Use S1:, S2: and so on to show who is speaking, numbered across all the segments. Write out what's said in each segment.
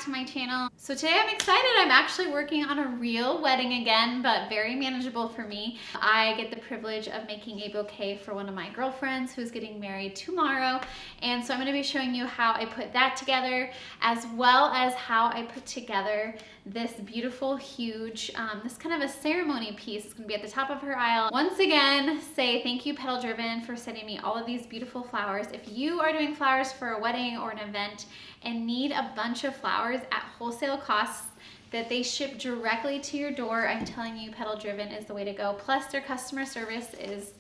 S1: back to my channel. So today I'm excited. I'm actually working on a real wedding again, but very manageable for me. I get the privilege of making a bouquet for one of my girlfriends who's getting married tomorrow. And so I'm gonna be showing you how I put that together, as well as how I put together this beautiful, huge, this kind of a ceremony piece. It's gonna be at the top of her aisle. Once again, say thank you, Petal Driven, for sending me all of these beautiful flowers. If you are doing flowers for a wedding or an event and need a bunch of flowers at wholesale costs that they ship directly to your door, I'm telling you, Petal Driven is the way to go. Plus their customer service is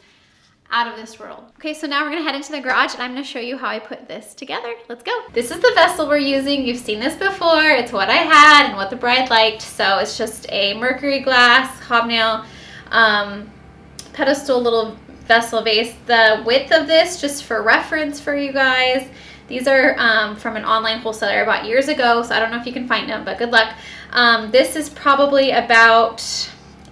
S1: out of this world. Okay, so now we're gonna head into the garage and I'm gonna show you how I put this together. Let's go. This is the vessel we're using. You've seen this before. It's what I had and what the bride liked. So it's just a mercury glass hobnail pedestal little vessel vase. The width of this, just for reference for you guys, these are from an online wholesaler I bought years ago, so I don't know if you can find them, but good luck. This is probably about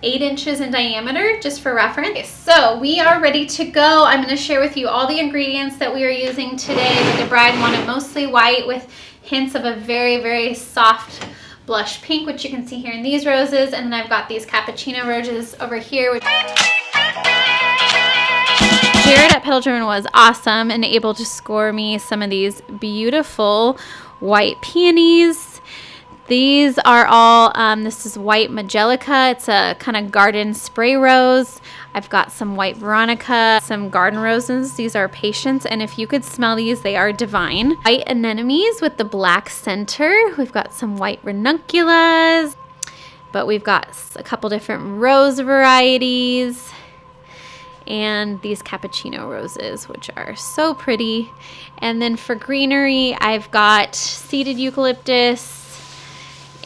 S1: 8 inches in diameter, just for reference. Okay, so we are ready to go. I'm going to share with you all the ingredients that we are using today. The bride wanted mostly white with hints of a very, very soft blush pink, which you can see here in these roses. And then I've got these cappuccino roses over here. Jared at Petal Driven was awesome and able to score me some of these beautiful white peonies. These are all, this is white Magelica. It's a kind of garden spray rose. I've got some white Veronica, some garden roses. These are patience, and if you could smell these, they are divine. White anemones with the black center. We've got some white ranunculus, but we've got a couple different rose varieties. And these cappuccino roses, which are so pretty. And then for greenery, I've got seeded eucalyptus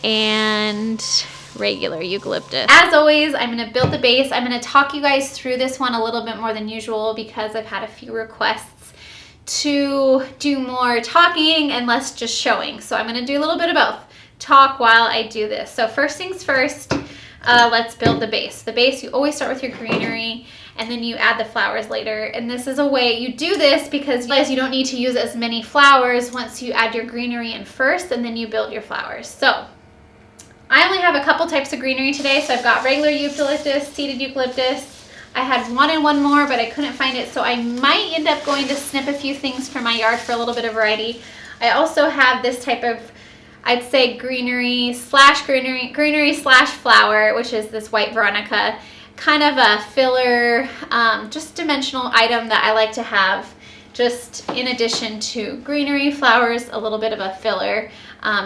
S1: and regular eucalyptus. As always, I'm gonna build the base. I'm gonna talk you guys through this one a little bit more than usual because I've had a few requests to do more talking and less just showing. So I'm gonna do a little bit of both. Talk while I do this. So first things first, let's build the base. The base, you always start with your greenery and then you add the flowers later. And this is a way you do this because you don't need to use as many flowers once you add your greenery in first and then you build your flowers. So I only have a couple types of greenery today. So I've got regular eucalyptus, seeded eucalyptus. I had wanted one more, but I couldn't find it. So I might end up going to snip a few things from my yard for a little bit of variety. I also have this type of, I'd say greenery slash flower, which is this white Veronica, kind of a filler, just dimensional item that I like to have just in addition to greenery, flowers, a little bit of a filler.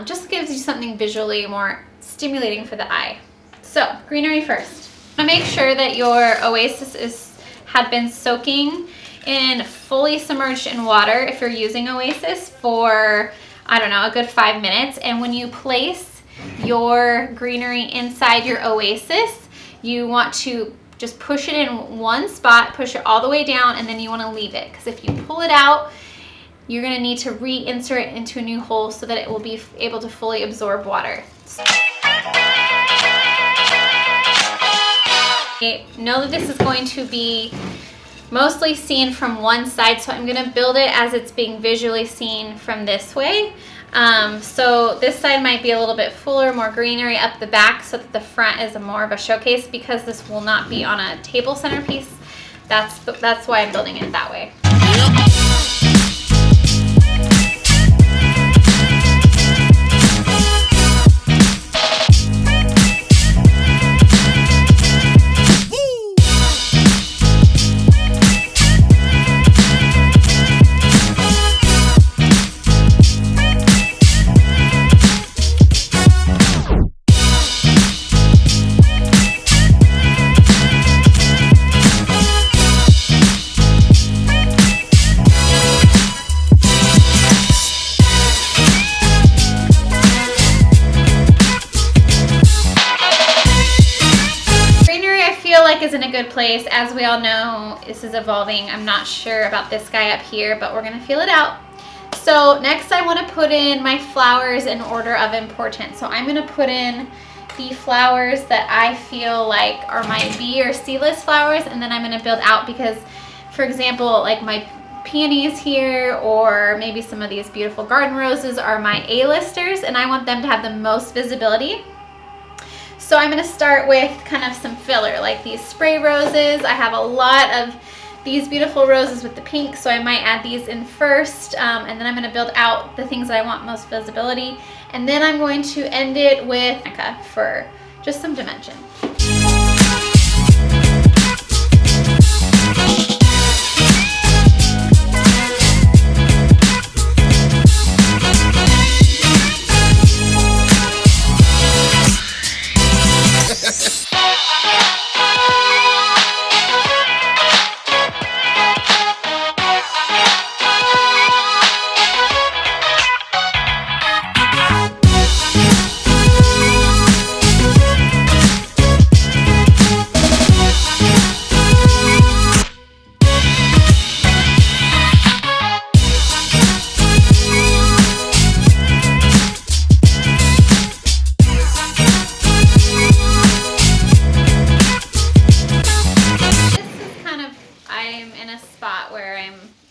S1: Just gives you something visually more stimulating for the eye. So greenery first. Make sure that your oasis had been soaking in fully submerged in water if you're using oasis for, I don't know, a good 5 minutes. And when you place your greenery inside your oasis, you want to just push it in one spot, push it all the way down, and then you want to leave it. Because if you pull it out, you're going to need to reinsert it into a new hole so that it will be able to fully absorb water. Know that this is going to be mostly seen from one side, so I'm going to build it as it's being visually seen from this way. So this side might be a little bit fuller, more greenery up the back so that the front is more of a showcase because this will not be on a table centerpiece. That's why I'm building it that way. Is in a good place. As we all know, this is evolving. I'm not sure about this guy up here, but we're gonna feel it out. So next I want to put in my flowers in order of importance. So I'm gonna put in the flowers that I feel like are my B or C list flowers, and then I'm gonna build out because, for example, like my peonies here, or maybe some of these beautiful garden roses are my A-listers, and I want them to have the most visibility. So I'm going to start with kind of some filler, like these spray roses. I have a lot of these beautiful roses with the pink, so I might add these in first, and then I'm going to build out the things that I want most visibility, and then I'm going to end it with for just some dimension.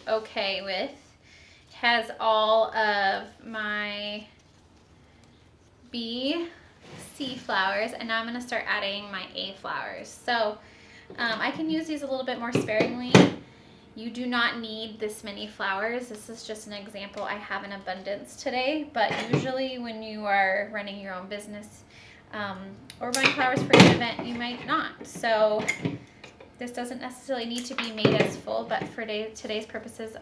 S1: Okay with has all of my B, C flowers, and now I'm going to start adding my A flowers. So I can use these a little bit more sparingly. You do not need this many flowers. This is just an example. I have an abundance today, but usually when you are running your own business or buying flowers for an event, you might not. So this doesn't necessarily need to be made as full, but for today's purposes,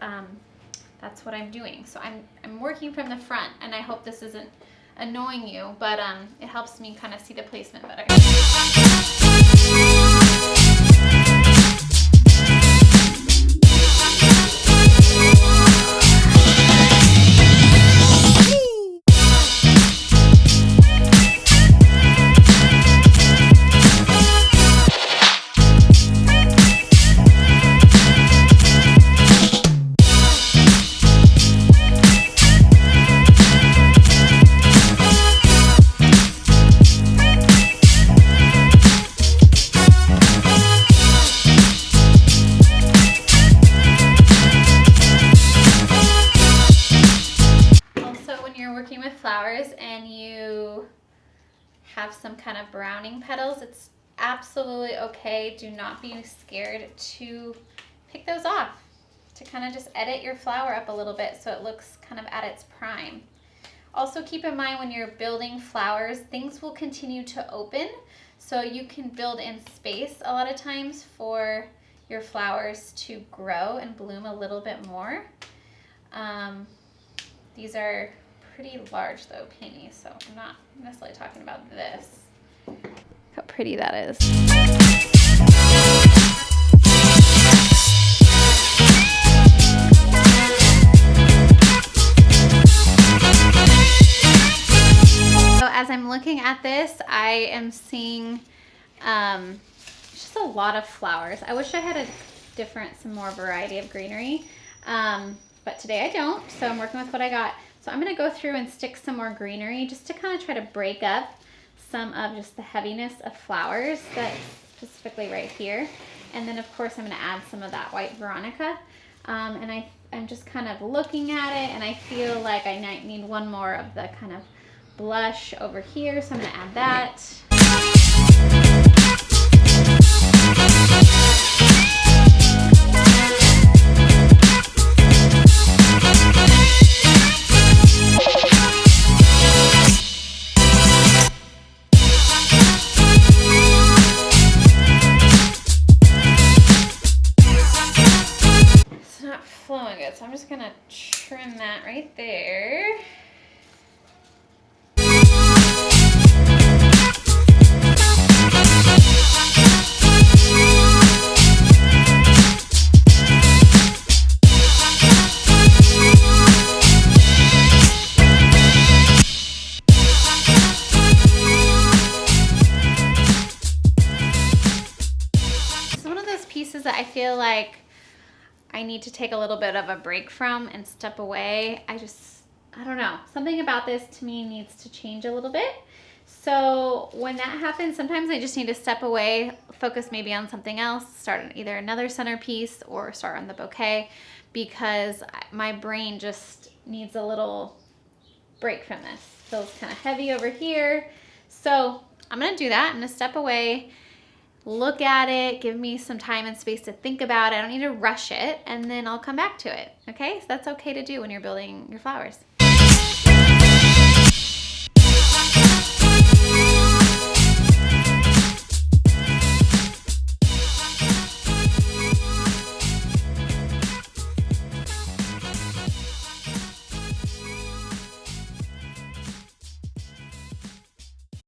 S1: that's what I'm doing. So I'm working from the front, and I hope this isn't annoying you, but it helps me kind of see the placement better. Flowers and you have some kind of browning petals, it's absolutely okay. Do not be scared to pick those off, to kind of just edit your flower up a little bit so it looks kind of at its prime. Also keep in mind when you're building flowers, things will continue to open, so you can build in space a lot of times for your flowers to grow and bloom a little bit more. These are pretty large though, peonies, so I'm not necessarily talking about this. Look how pretty that is. So as I'm looking at this, I am seeing just a lot of flowers. I wish I had some more variety of greenery, but today I don't, so I'm working with what I got. So I'm going to go through and stick some more greenery just to kind of try to break up some of just the heaviness of flowers that's specifically right here. And then of course I'm going to add some of that white Veronica. And I'm just kind of looking at it, and I feel like I might need one more of the kind of blush over here, so I'm going to add that. Flowing good, so I'm just gonna trim that right there. It's one of those pieces that I feel like I need to take a little bit of a break from and step away. I don't know. Something about this to me needs to change a little bit. So when that happens, sometimes I just need to step away, focus maybe on something else, start on either another centerpiece or start on the bouquet, because my brain just needs a little break from this. Feels kind of heavy over here. So I'm gonna do that. I'm gonna step away, look at it, give me some time and space to think about it. I don't need to rush it, and then I'll come back to it. Okay, so that's okay to do when you're building your flowers.